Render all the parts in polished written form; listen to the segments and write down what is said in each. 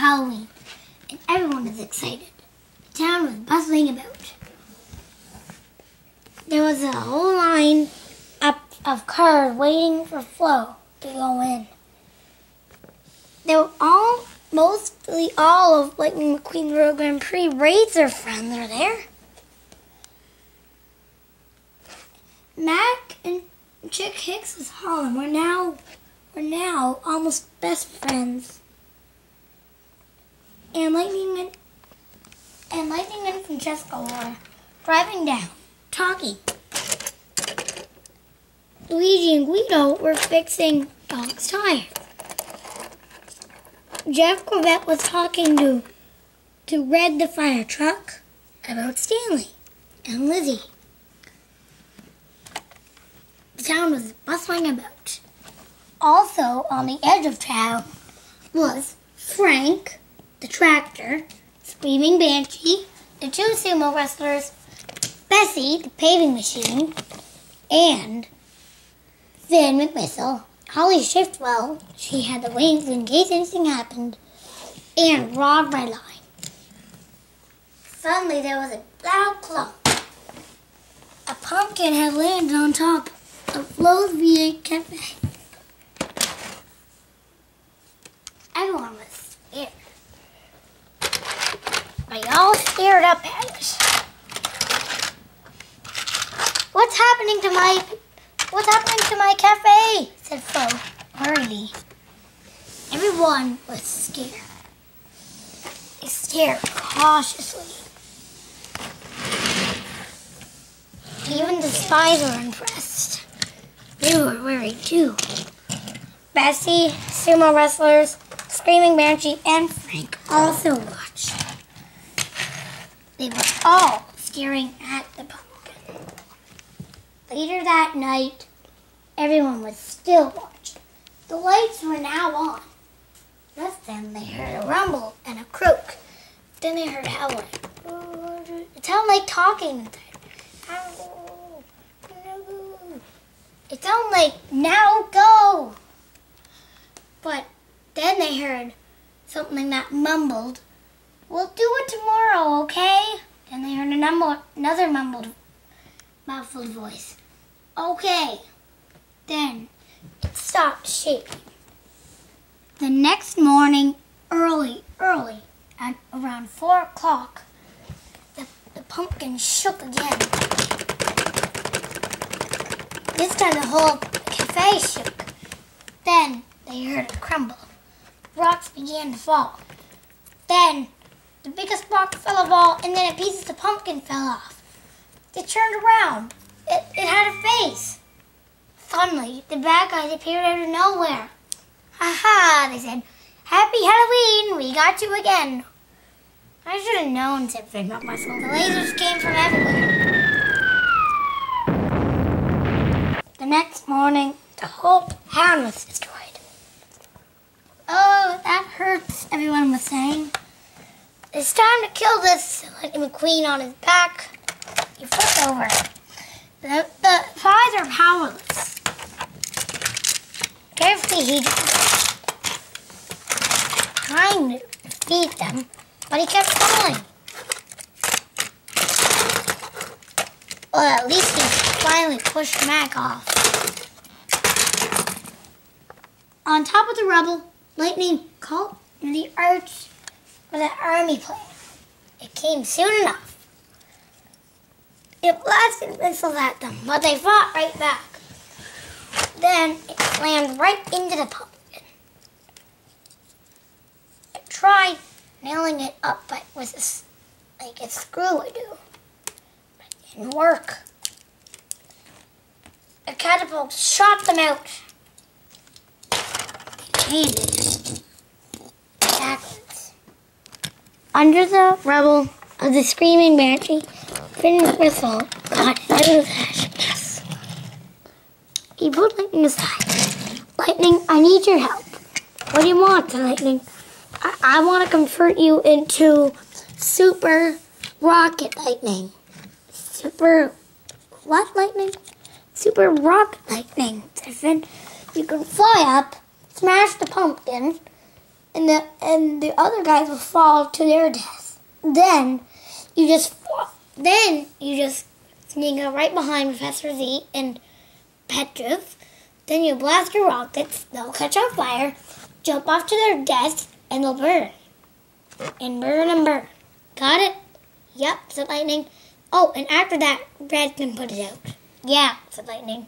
Halloween, and everyone was excited. The town was bustling about. There was a whole line up of cars waiting for Flo to go in. They were mostly all of Lightning McQueen Road Grand Prix Racer friends are there. Mac and Chick Hicks was home. We're now almost best friends. And Lightning and Francesca were driving down, talking. Luigi and Guido were fixing Dog's tire. Jeff Corbett was talking to Red the fire truck about Stanley and Lizzie. The town was bustling about. Also on the edge of town was Frank, the tractor, Screaming Banshee, the two sumo wrestlers, Bessie, the paving machine, and Finn McMissile, Holly Shiftwell, she had the wings in case anything happened, and Rod Redline. Suddenly there was a loud clunk. A pumpkin had landed on top of Flo's V8 Cafe. Everyone was scared. They all stared up at it. What's happening to my cafe? Said Flo, hurriedly. Everyone was scared. They stared cautiously. Even the spies were impressed. They were worried too. Bessie, sumo wrestlers, Screaming Banshee, and Frank also watched. They were all staring at the pumpkin. Later that night, everyone was still watching. The lights were now on. Just then they heard a rumble and a croak. Then they heard howling. It sounded like talking. It sounded like, now go! But then they heard something that mumbled, we'll do it tomorrow, okay? Then they heard another muffled voice. Okay. Then it stopped shaking. The next morning, early, at around 4 o'clock, the pumpkin shook again. This time the whole cafe shook. Then they heard it crumble. Rocks began to fall. Then the biggest rock fell of all, and then a piece of the pumpkin fell off. They turned around. It had a face. Suddenly, the bad guys appeared out of nowhere. Ha ha, they said. Happy Halloween, we got you again. I should have known, said Finn McMuscle. The lasers came from everywhere. The next morning, the whole town was destroyed. Oh, that hurts, everyone was saying. It's time to kill this Lightning McQueen on his back. He flipped over. The spies are powerless. Carefully, he trying to defeat them, but he kept falling. Well, at least he finally pushed Mac off. On top of the rubble, Lightning called the arch for the army plane. It came soon enough. It blasted missiles at them, but they fought right back. Then it slammed right into the pumpkin. It tried nailing it up with like a screw would do, but it didn't work. A catapult shot them out. It landed backwards. Under the rubble of the Screaming Banshee, Finn's whistle got out of that mess. He put Lightning aside. Lightning, I need your help. What do you want, Lightning? I want to convert you into Super Rocket Lightning. Super... what Lightning? Super Rocket Lightning, said Finn. You can fly up, smash the pumpkin, and the other guys will fall to their death. Then you just sneak up right behind Professor Z and Petrov. Then you blast your rockets. They'll catch on fire, jump off to their deaths, and they'll burn. And burn and burn. Got it? Yep, said Lightning. Oh, and after that, Red can put it out. Yeah, said Lightning.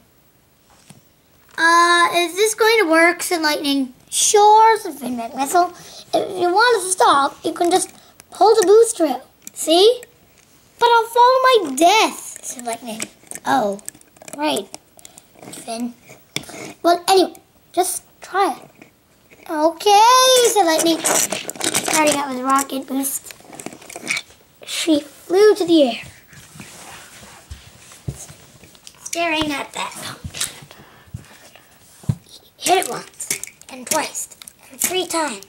Is this going to work? Said Lightning. Sure, said Finn McMissile. If you want to stop, you can just pull the booster out. See? But I'll fall to my death, said Lightning. Oh, right, Finn. Well, anyway, just try it. Okay, said Lightning. Starting out with a rocket boost. She flew to the air, staring at that pumpkin. He hit it once, and twice, and 3 times.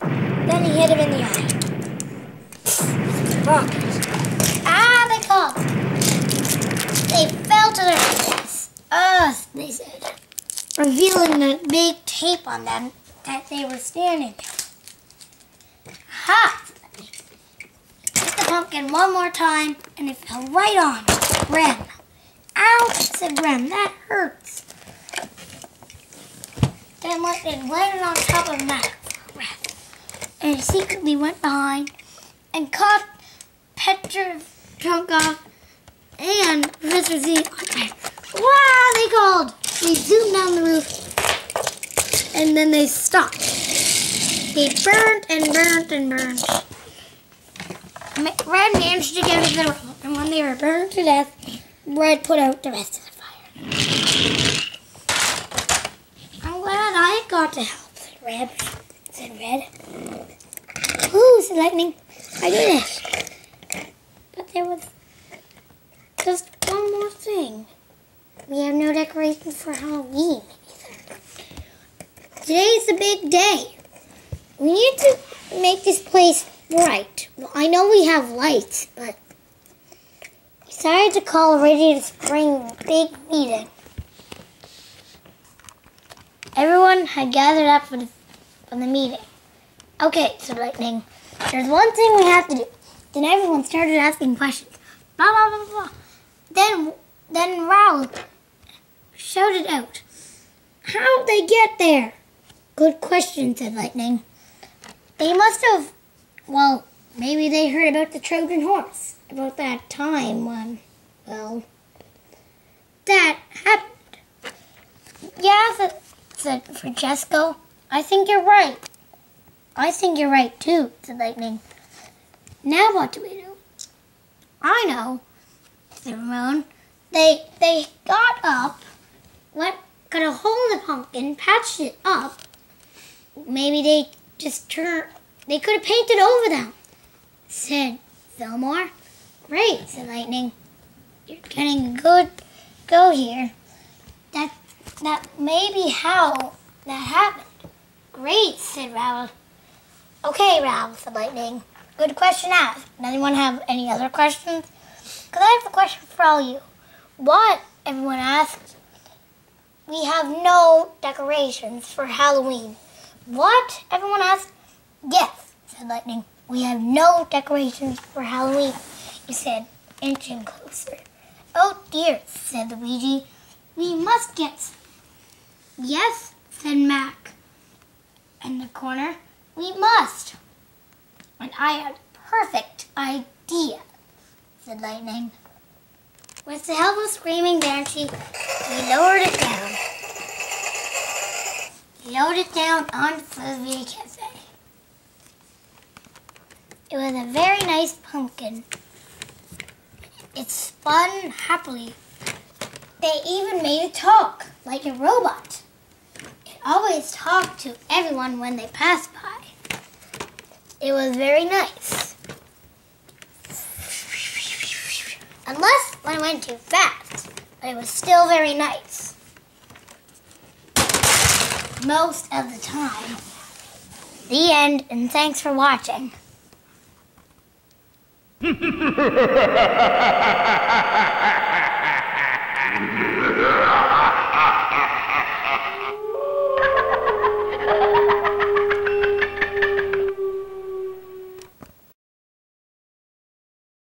Then he hit him in the eye. Rocket. Ah, they called. They fell to their deaths. Ugh, they said, revealing the big tape on them that they were standing there. Ha! Hit the pumpkin one more time, and it fell right on Rem. Ow, said Rem, that hurts. Then it landed on top of Mac, Rem, and he secretly went behind and caught Petrov, Trunkov, and Professor Z on fire. Wow, they called. They zoomed down the roof, and then they stopped. They burned and burned and burned. Red managed to get to the room, and when they were burned to death, Red put out the rest of the fire. I'm glad I got to help, said Red. Ooh, said Lightning. I did it. But there was just one more thing. We have no decorations for Halloween either. Today's a big day. We need to make this place bright. Well, I know we have lights, but we decided to call a Ready to Spring big meeting. Everyone had gathered up for the meeting. Okay, said Lightning. There's one thing we have to do. Then everyone started asking questions. Blah, blah, blah, blah. Then Raoul shouted out, how'd they get there? Good question, said Lightning. They must have, well, maybe they heard about the Trojan horse. About that time when, well, that happened. Yeah, said Francesco. I think you're right. I think you're right, too, said Lightning. Now what do we do? I know, said Ramon. They got up, got a hole in the pumpkin, patched it up. Maybe they could have painted over them, said Fillmore. Great, said Lightning. You're getting a good go here. That may be how that happened. Great, said Raoul. Okay, Raoul, said Lightning. Good question asked. Does anyone have any other questions? Because I have a question for all you. What? Everyone asked. We have no decorations for Halloween. What? Everyone asked. Yes, said Lightning. We have no decorations for Halloween, he said, inching closer. Oh dear, said Luigi. We must get some. Yes, said Mac. In the corner. We must. And I had a perfect idea, said Lightning. With the help of Screaming Banshee, he lowered it down. He lowered it down onto the cafe. It was a very nice pumpkin. It spun happily. They even made it talk, like a robot. It always talked to everyone when they passed by. It was very nice. Unless when it went too fast, but it was still very nice. Most of the time. The end, and thanks for watching.